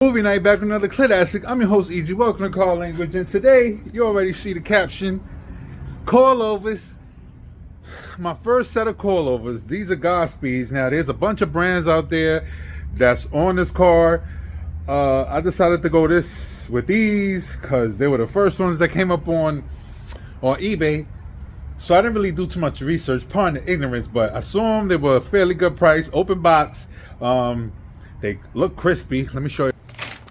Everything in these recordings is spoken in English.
Movie night, back with another Classic. I'm your host, Easy. Welcome to Car Language, and today you already see the caption: coilovers. My first set of coilovers. These are Godspeeds. Now, there's a bunch of brands out there that's on this car. I decided to go with these because they were the first ones that came up on eBay. So I didn't really do too much research, pardon the ignorance, but I saw them. They were a fairly good price, open box. They look crispy. Let me show you.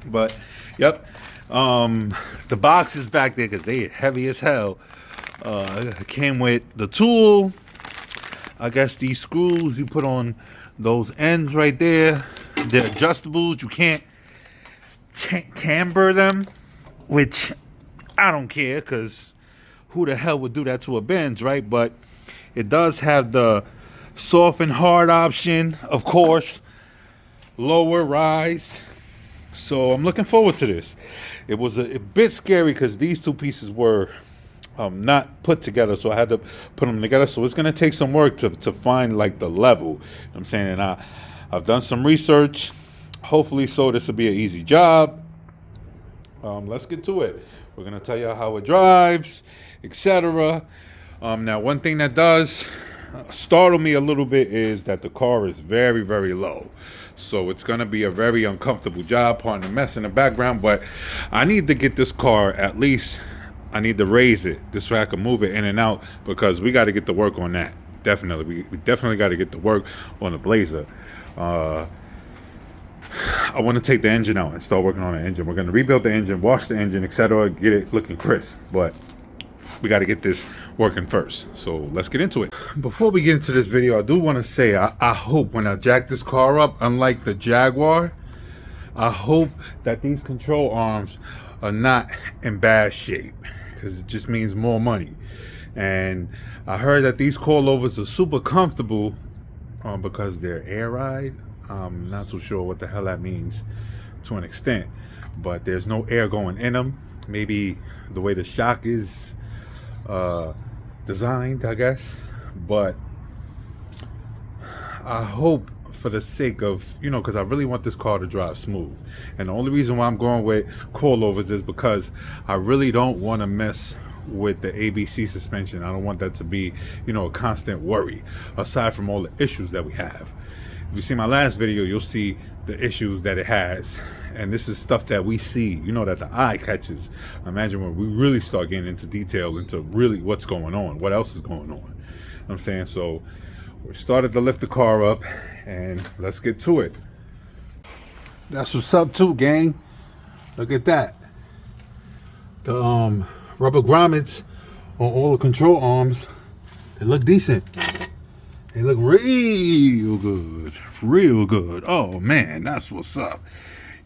But yep, the box is back there because they heavy as hell. It came with the tool. I guess these screws you put on those ends right there. They're adjustables. You can't camber them, which I don't care because who the hell would do that to a Benz, right? But it does have the soft and hard option, of course. Lower rise. So I'm looking forward to this. It was a bit scary because these two pieces were not put together, so I had to put them together. So it's gonna take some work to find like the level. You know what I'm saying? And I've done some research. Hopefully, so this will be an easy job. Let's get to it. We're gonna tell you how it drives, etc. Now, one thing that does startle me a little bit is that the car is very, very low. So it's going to be a very uncomfortable job, pardon the mess in the background, but I need to get this car, at least I need to raise it this way I can move it in and out, because we got to get to work on that. Definitely. We definitely got to get to work on the Blazer. I want to take the engine out and start working on the engine. We're going to rebuild the engine, wash the engine, etc., get it looking crisp, but we got to get this working first. So let's get into it. Before we get into this video, I do want to say I hope when I jack this car up, unlike the Jaguar, I hope that these control arms are not in bad shape, because it just means more money. And I heard that these coilovers are super comfortable because they're air ride. I'm not too sure what the hell that means to an extent, but there's no air going in them. Maybe the way the shock is designed, I guess. But I hope, for the sake of, because I really want this car to drive smooth, and the only reason why I'm going with coilovers is because I really don't want to mess with the ABC suspension. I don't want that to be, a constant worry, aside from all the issues that we have. If you see my last video, you'll see the issues that it has. And this is stuff that we see, that the eye catches. Imagine when we really start getting into detail, into really what's going on, what else is going on. You know what I'm saying? So we started to lift the car up, and let's get to it. That's what's up too, gang. Look at that. The rubber grommets on all the control arms, they look decent. They look real good. Real good. Oh man, that's what's up.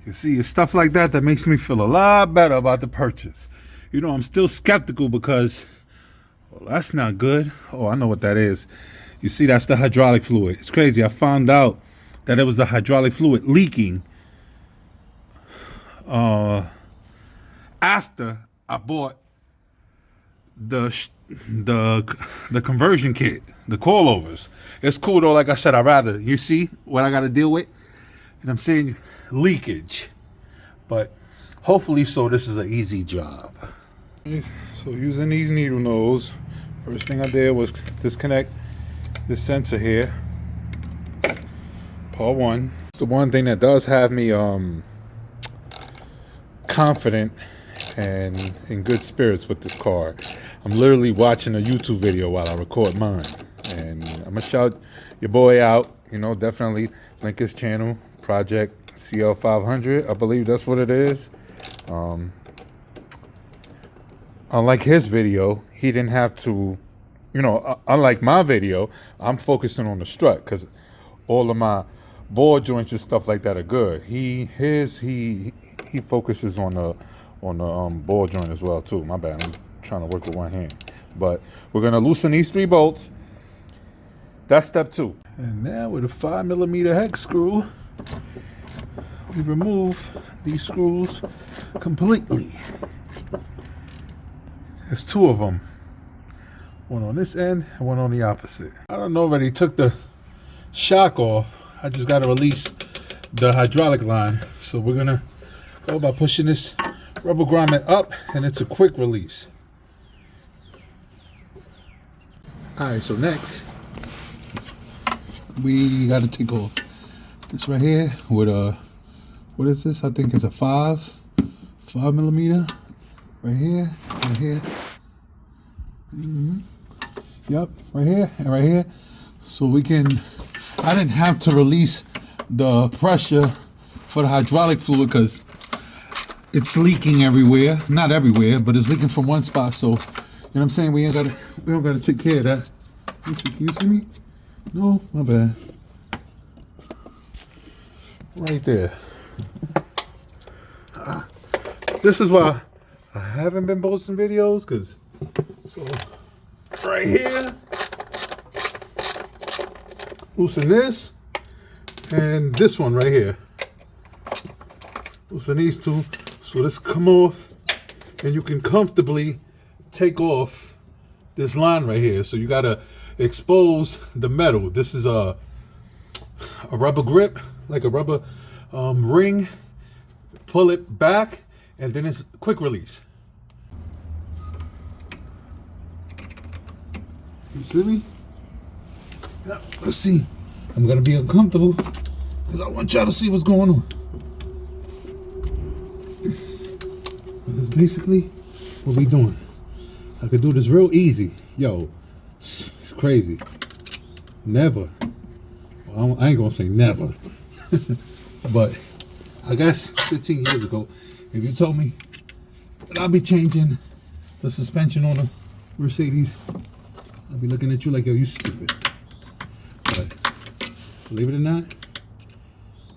You see, it's stuff like that makes me feel a lot better about the purchase. I'm still skeptical because, well, that's not good. Oh, I know what that is. You see, that's the hydraulic fluid. It's crazy. I found out that it was the hydraulic fluid leaking after I bought the conversion kit, the coilovers. It's cool though. Like I said, you see what I got to deal with. And I'm saying leakage, but hopefully, so this is an easy job. So using these needle nose, first thing I did was disconnect this sensor here. Part one. It's the one thing that does have me confident and in good spirits with this car. I'm literally watching a YouTube video while I record mine, and I'm gonna shout your boy out. Definitely link his channel. Project cl500, I believe that's what it is. Unlike his video, he didn't have to, unlike my video, I'm focusing on the strut because all of my ball joints and stuff like that are good. He focuses on the ball joint as well too. My bad, I'm trying to work with one hand. But we're gonna loosen these 3 bolts. That's step 2. And now with a 5mm hex screw, we remove these screws completely. There's 2 of them. One on this end and one on the opposite. I don't know if he took the shock off. I just got to release the hydraulic line. So we're going to all by pushing this rubber grommet up, and it's a quick release. All right, so next we got to take off this right here with a, what is this? I think it's a 5 millimeter right here. Yep, right here and right here. So we can, I didn't have to release the pressure for the hydraulic fluid because it's leaking everywhere. Not everywhere, but it's leaking from one spot. So, you know what I'm saying? We don't gotta take care of that. Can you see me? No, my bad. Right there. This is why I haven't been posting videos, because so right here, loosen this, and this one right here. Loosen these two, so this come off, and you can comfortably take off this line right here. So you gotta expose the metal. This is a rubber grip, like a rubber ring. Pull it back, and then it's quick release. You see me? Yeah, let's see. I'm gonna be uncomfortable because I want y'all to see what's going on. That's basically what we doing. I could do this real easy. Yo, it's crazy. Never. Well, I ain't gonna say never. But I guess 15 years ago, if you told me that I'd be changing the suspension on a Mercedes, I'd be looking at you like, yo, you stupid. But believe it or not,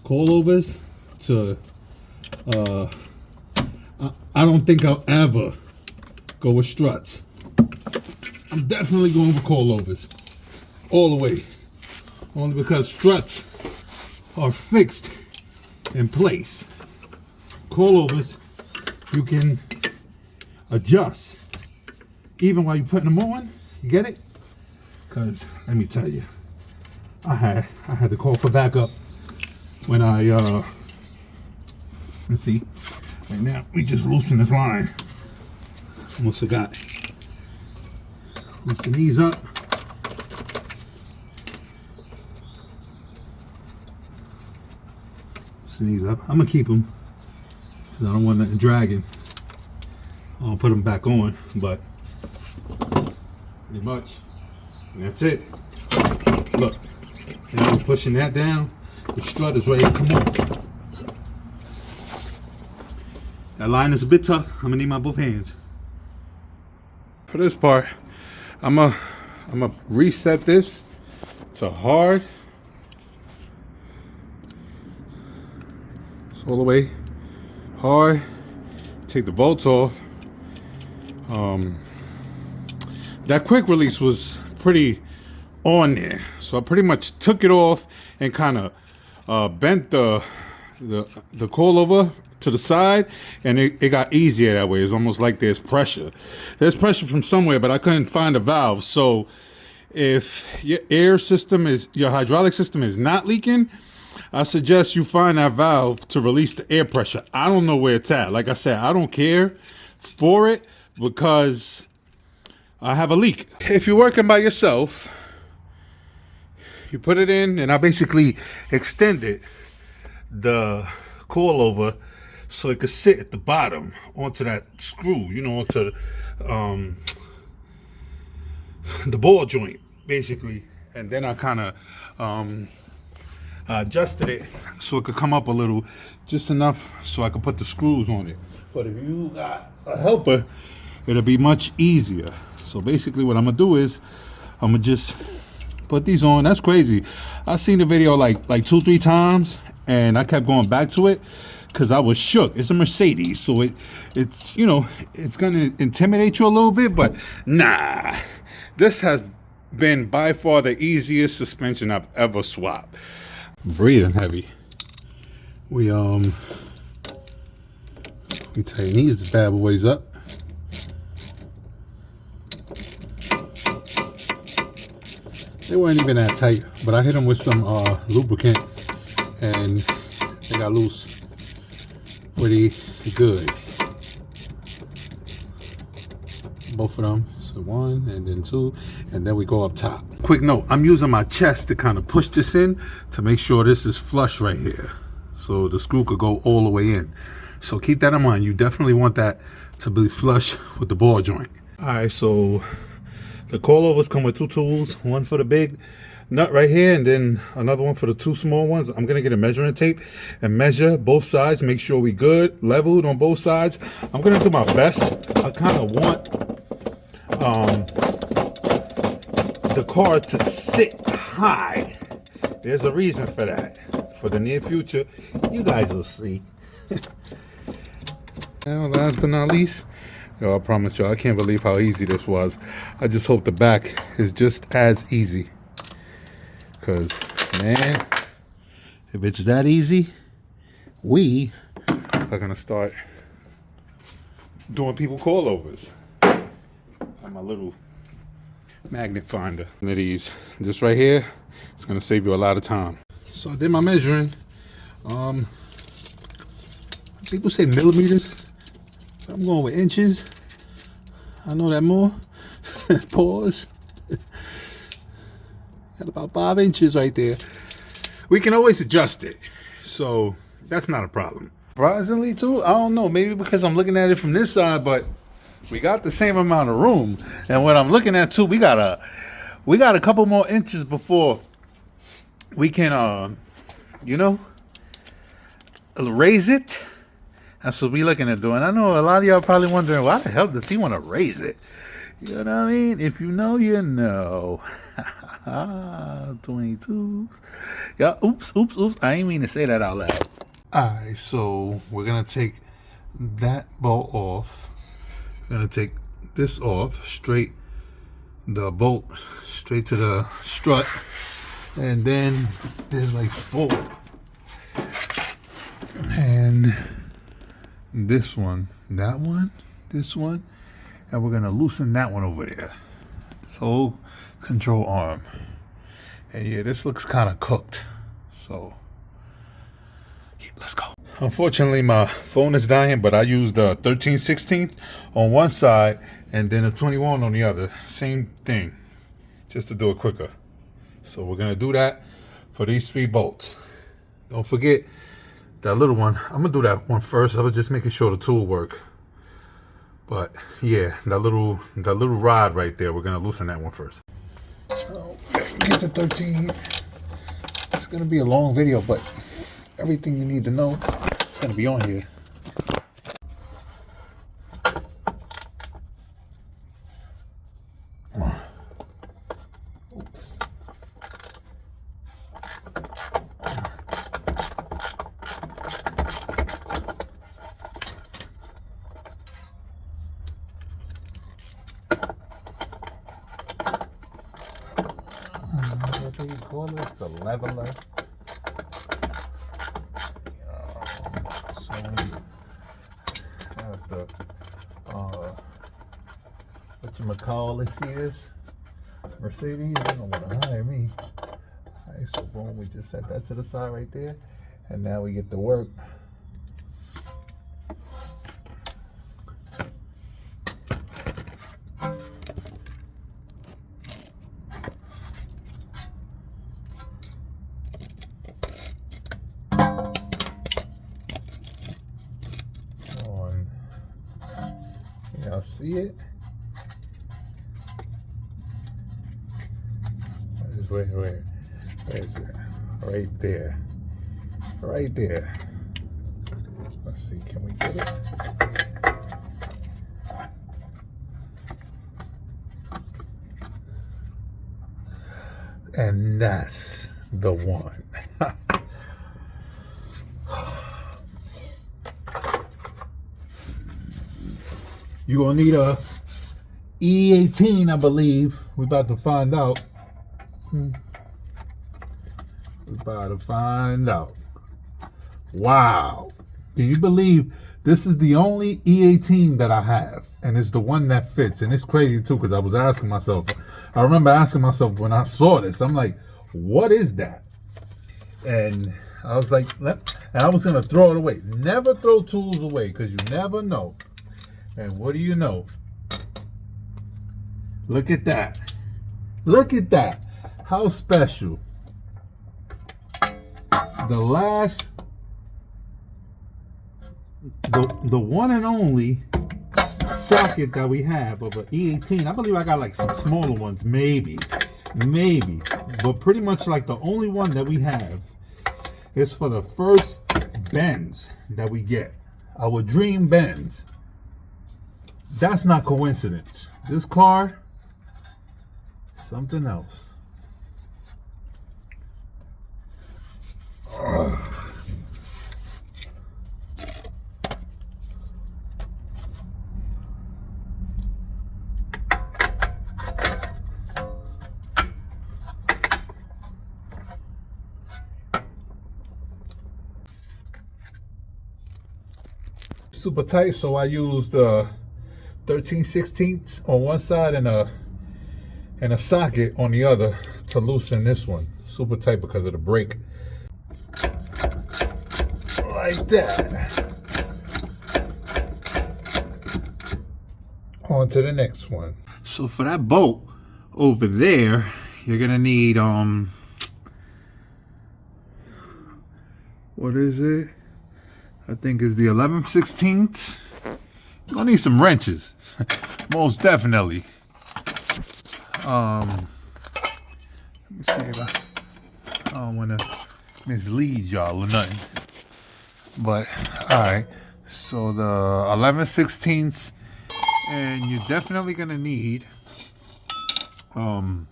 coilovers to I don't think I'll ever go with struts. I'm definitely going with coilovers all the way, only because struts are fixed in place. Coilovers you can adjust even while you're putting them on. You get it? Because let me tell you, I had to call for backup when I let's see. Right now we just loosen this line. Almost forgot. Loosen these up. Loosen these up. I'm gonna keep them because I don't want nothing dragging. I'll put them back on, but pretty much, and that's it. Look, now I'm pushing that down. The strut is ready to come off. That line is a bit tough. I'm gonna need my both hands. For this part, I'm gonna reset this to hard. It's all the way hard. Take the bolts off. That quick release was pretty on there, so I pretty much took it off and kind of bent the coilover to the side, and it got easier that way. It's almost like there's pressure from somewhere, but I couldn't find a valve. So if your your hydraulic system is not leaking, I suggest you find that valve to release the air pressure. I don't know where it's at. Like I said, I don't care for it because I have a leak. If you're working by yourself, you put it in, and I basically extended the coilover so it could sit at the bottom onto that screw, you know, onto the ball joint, basically. And then I kind of adjusted it so it could come up a little, just enough so I could put the screws on it. But if you got a helper, it'll be much easier. So basically what I'm gonna do is I'm gonna just put these on. That's crazy. I seen the video like 2-3 times, and I kept going back to it because I was shook. It's a Mercedes, so it's you know, it's gonna intimidate you a little bit, but nah, this has been by far the easiest suspension I've ever swapped. I'm breathing heavy. We tighten these bad boys up. They weren't even that tight, but I hit them with some lubricant and they got loose. pretty good. Both of them. So one and then two, and then we go up top. Quick note, I'm using my chest to kind of push this in to make sure this is flush right here, so the screw could go all the way in. So keep that in mind. You definitely want that to be flush with the ball joint. All right, so the coilovers come with two tools, one for the big nut right here, and then another one for the two small ones. I'm gonna get a measuring tape and measure both sides, make sure we good, leveled on both sides. I'm gonna do my best. I kind of want the car to sit high. There's a reason for that. For the near future, you guys will see. Now, last but not least, yo, I promise y'all, I can't believe how easy this was. I just hope the back is just as easy. Because, man, if it's that easy, we are going to start doing people coilovers. I'm a little magnet finder. One of these. This right here, it's going to save you a lot of time. So I did my measuring. People say millimeters. I'm going with inches. I know that more. Pause. Got about 5 inches right there. We can always adjust it, so that's not a problem. Surprisingly too, I don't know, maybe because I'm looking at it from this side, but we got the same amount of room. And what I'm looking at too, we got a couple more inches before we can raise it. That's what we looking at doing. I know a lot of y'all probably wondering, why the hell does he want to raise it? You know what I mean? If you know, you know. 22s. Yeah, oops. I ain't mean to say that out loud. Alright, so we're gonna take that bolt off. We're gonna take this off, the bolt straight to the strut. And then there's like 4. And this one, that one, this one, and we're gonna loosen that one over there. This whole control arm. And yeah, this looks kind of cooked. So yeah, let's go. Unfortunately, my phone is dying, but I used a 13/16 on one side and then a 21 on the other. Same thing, just to do it quicker. So we're gonna do that for these 3 bolts. Don't forget that little one. I'm gonna do that one first. I was just making sure the tool work. But yeah, that little rod right there, we're gonna loosen that one first. Get the 13. It's gonna be a long video, but everything you need to know is gonna be on here. Oops. What do you call it? The leveler. So I have the whatchamacallit is Mercedes. They don't want to hire me. Alright, so boom, we just set that to the side right there, and now we get to work. Y'all see it? Where is it? Right there. Right there. Let's see, can we get it? And that's the one. You're gonna need a E18, I believe. We're about to find out. We're about to find out. Wow. Can you believe this is the only E18 that I have? And it's the one that fits. And it's crazy too, because I was asking myself, I remember asking myself when I saw this, I'm like, what is that? And I was like, and I was gonna throw it away. Never throw tools away, because you never know. And what do you know? Look at that. Look at that. How special. The last, the one and only socket that we have of an E18. I believe I got like some smaller ones, maybe, but pretty much like the only one that we have is for the first bends that we get, our dream bends. That's not coincidence. This car, something else. Super tight, so I used 13/16 on one side and a socket on the other to loosen this one. Super tight because of the brake. Like that. On to the next one. So for that bolt over there, you're gonna need what is it? I think it's the 11/16. You're gonna need some wrenches. Most definitely. Let me see if I don't wanna mislead y'all or nothing. But alright. So the 11/16, and you're definitely gonna need what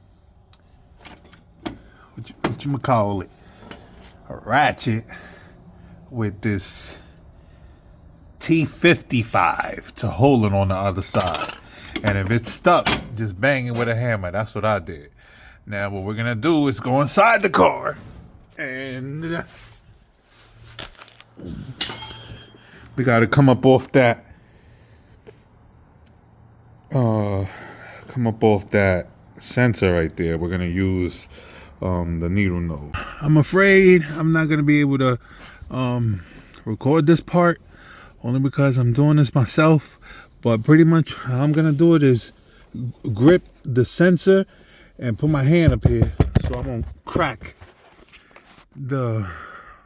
you call it? A ratchet with this T55 to hold it on the other side. And if it's stuck, just bang it with a hammer. That's what I did. Now what we're gonna do is go inside the car and we gotta come up off that sensor right there. We're gonna use the needle nose. I'm afraid I'm not gonna be able to record this part, only because I'm doing this myself. But pretty much how I'm gonna do it is grip the sensor and put my hand up here so I won't crack the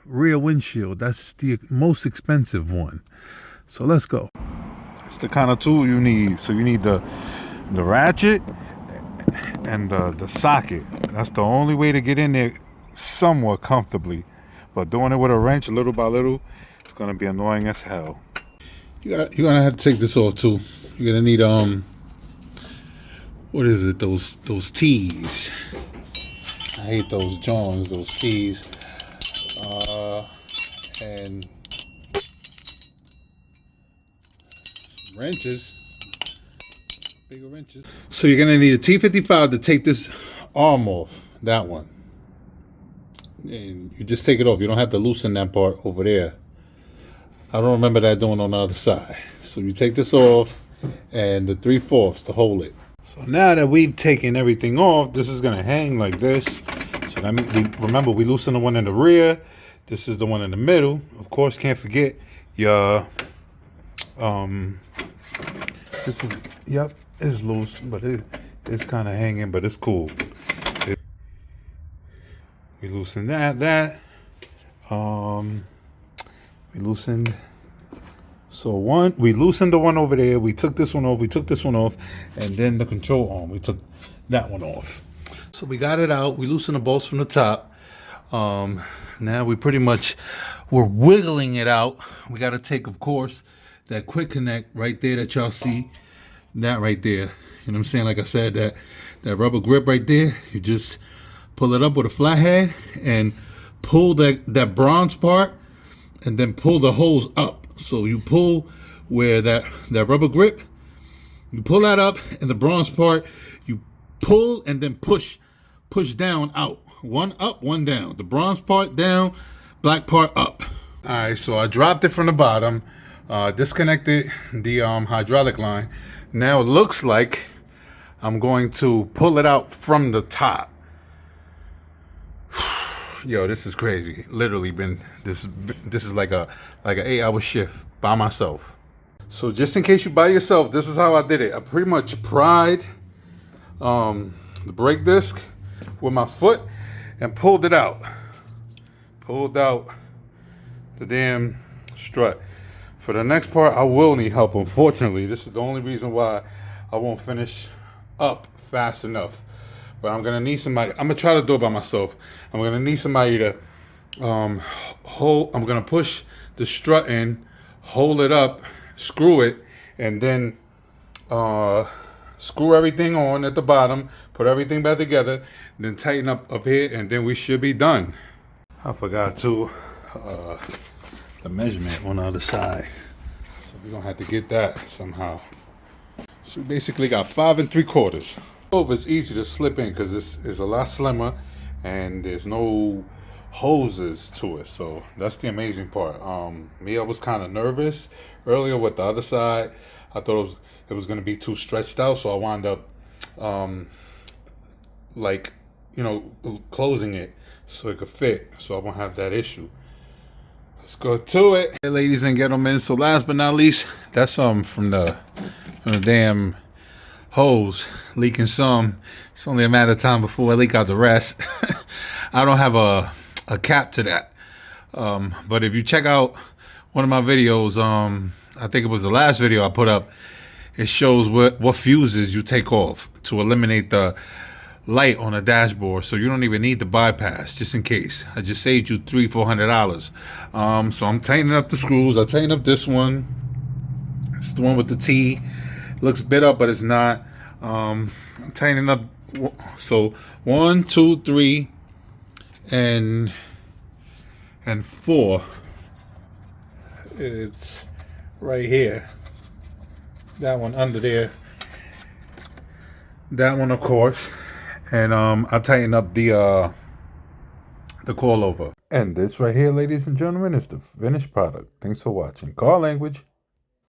rear windshield. That's the most expensive one. So let's go. It's the kind of tool you need. So you need the ratchet and the socket. That's the only way to get in there somewhat comfortably. But doing it with a wrench, little by little, it's gonna be annoying as hell. You're gonna have to take this off too. You're gonna need what is it? Those T's. I hate those Johns, those T's. And wrenches, bigger wrenches. So you're gonna need a T55 to take this arm off, that one. And you just take it off. You don't have to loosen that part over there. I don't remember that doing on the other side. So you take this off and the 3/4 to hold it. So now that we've taken everything off, this is gonna hang like this. So that means remember we loosened the one in the rear. This is the one in the middle. Of course, can't forget your this is, yep, it's loose, but it's kind of hanging, but it's cool. We loosened that. We loosened. So we loosened the one over there. We took this one off. We took this one off, and then the control arm. We took that one off. So we got it out. We loosened the bolts from the top. Now we're wiggling it out. We got to take, of course, that quick connect right there that y'all see. That right there. You know what I'm saying? Like I said, that rubber grip right there. You just pull it up with a flathead and pull that bronze part, and then pull the hose up. So you pull where that rubber grip, you pull that up, and the bronze part, you pull and then push down out. One up, one down. The bronze part down, black part up. All right, so I dropped it from the bottom, disconnected the hydraulic line. Now it looks like I'm going to pull it out from the top. Yo, this is crazy. Literally been this is like an 8-hour shift by myself. So just in case you by yourself, this is how I did it. I pretty much pried the brake disc with my foot and pulled it out. Pulled out the damn strut. For the next part, I will need help. Unfortunately, this is the only reason why I won't finish up fast enough. But I'm gonna need somebody. I'm gonna try to do it by myself. I'm gonna need somebody to hold. I'm gonna push the strut in, hold it up, screw it, and then screw everything on at the bottom, put everything back together, then tighten up here, and then we should be done. I forgot to the measurement on the other side, so we're gonna have to get that somehow. So we basically got 5 3/4. Oh, it's easy to slip in because it's a lot slimmer and there's no hoses to it. So that's the amazing part. I was kind of nervous earlier with the other side. I thought it was gonna be too stretched out, so I wound up closing it so it could fit, so I won't have that issue. Let's go to it. Hey, ladies and gentlemen, so last but not least, that's from the damn hose leaking some. It's only a matter of time before I leak out the rest. I don't have a cap to that. But if you check out one of my videos, I think it was the last video I put up, it shows what fuses you take off to eliminate the light on the dashboard, so you don't even need the bypass, just in case. I just saved you $300-400. So I'm tightening up the screws. I tightened up this one. It's the one with the T. Looks bit up, but it's not. I'm tightening up. So 1, 2, 3, and 4. It's right here. That one under there. That one, of course. And I tighten up the coilover. And this right here, ladies and gentlemen, is the finished product. Thanks for watching. Car Language.